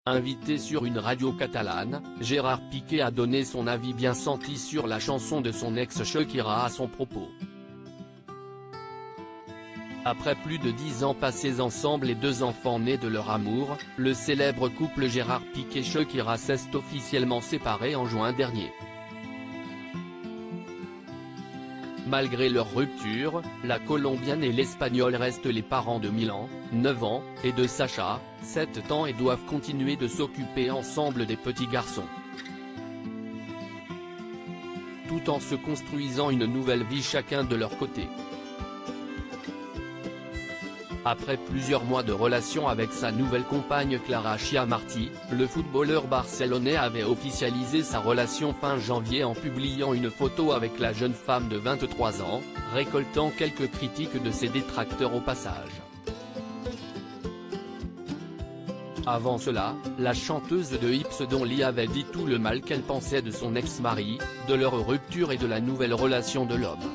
Invité sur une radio catalane, Gérard Piqué a donné son avis bien senti sur la chanson de son ex Shakira à son propos. Après plus de 10 ans passés ensemble et 2 enfants nés de leur amour, le célèbre couple Gérard Piqué-Shakira s'est officiellement séparé en juin dernier. Malgré leur rupture, la Colombienne et l'Espagnol restent les parents de Milan, 9 ans, et de Sacha, 7 ans et doivent continuer de s'occuper ensemble des petits garçons. Tout en se construisant une nouvelle vie chacun de leur côté. Après plusieurs mois de relation avec sa nouvelle compagne Clara Chiamarty, le footballeur barcelonais avait officialisé sa relation fin janvier en publiant une photo avec la jeune femme de 23 ans, récoltant quelques critiques de ses détracteurs au passage. Avant cela, la chanteuse de Hips Don't Lie avait dit tout le mal qu'elle pensait de son ex-mari, de leur rupture et de la nouvelle relation de l'homme.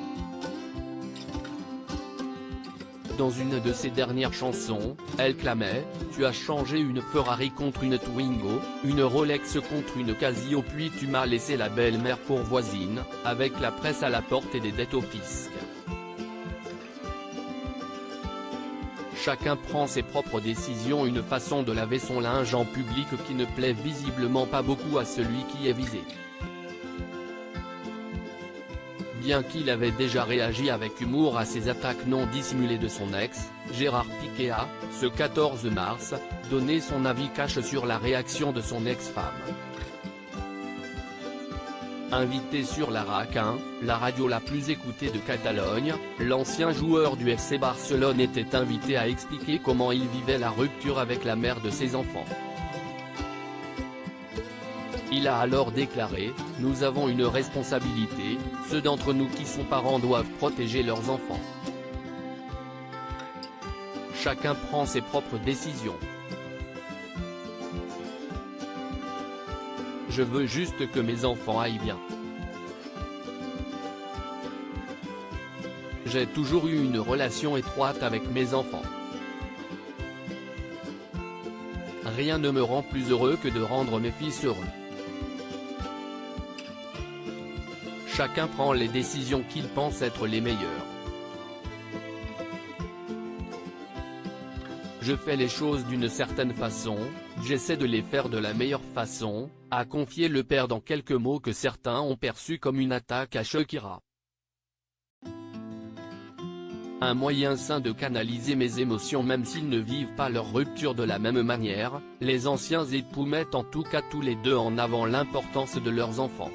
Dans une de ses dernières chansons, elle clamait « Tu as changé une Ferrari contre une Twingo, une Rolex contre une Casio puis tu m'as laissé la belle-mère pour voisine, avec la presse à la porte et des dettes au fisc. » Chacun prend ses propres décisions, une façon de laver son linge en public qui ne plaît visiblement pas beaucoup à celui qui est visé. Bien qu'il avait déjà réagi avec humour à ces attaques non dissimulées de son ex, Gérard Piqué a, ce 14 mars, donné son avis cash sur la réaction de son ex-femme. Invité sur la RAC 1, la radio la plus écoutée de Catalogne, l'ancien joueur du FC Barcelone était invité à expliquer comment il vivait la rupture avec la mère de ses enfants. Il a alors déclaré « Nous avons une responsabilité, ceux d'entre nous qui sont parents doivent protéger leurs enfants. Chacun prend ses propres décisions. Je veux juste que mes enfants aillent bien. J'ai toujours eu une relation étroite avec mes enfants. Rien ne me rend plus heureux que de rendre mes fils heureux. Chacun prend les décisions qu'il pense être les meilleures. Je fais les choses d'une certaine façon, j'essaie de les faire de la meilleure façon », a confié le père dans quelques mots que certains ont perçus comme une attaque à Shakira. Un moyen sain de canaliser mes émotions même s'ils ne vivent pas leur rupture de la même manière, les anciens époux mettent en tout cas tous les deux en avant l'importance de leurs enfants.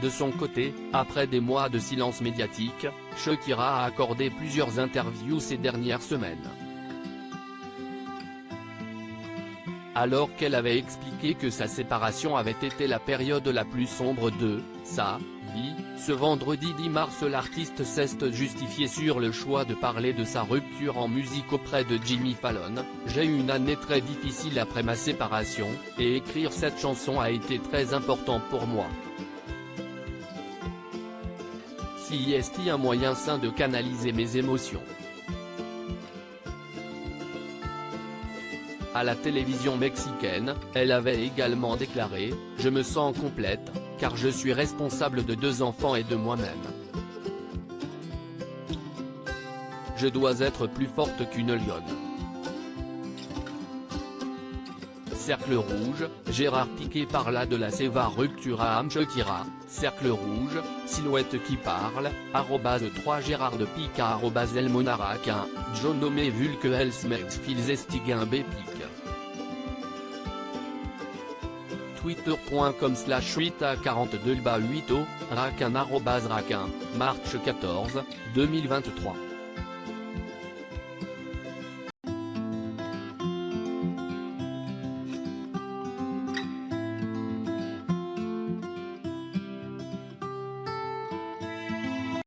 De son côté, après des mois de silence médiatique, Shakira a accordé plusieurs interviews ces dernières semaines. Alors qu'elle avait expliqué que sa séparation avait été la période la plus sombre de sa vie, ce vendredi 10 mars l'artiste s'est justifié sur le choix de parler de sa rupture en musique auprès de Jimmy Fallon. « J'ai eu une année très difficile après ma séparation, et écrire cette chanson a été très important pour moi. Si est-il un moyen sain de canaliser mes émotions ?» À la télévision mexicaine, elle avait également déclaré « Je me sens complète, car je suis responsable de 2 enfants et de moi-même. Je dois être plus forte qu'une lionne. » Cercle rouge, Gérard Piqué parla de la sévère rupture à Shakira, cercle rouge, silhouette qui parle, @3 Gérard de Pica @elmonarac 1, John nommé Vulque Elsmex Fils Estiguen Bépic. Twitter.com/8a42-8o, rac1 @rac1, March 14, 2023.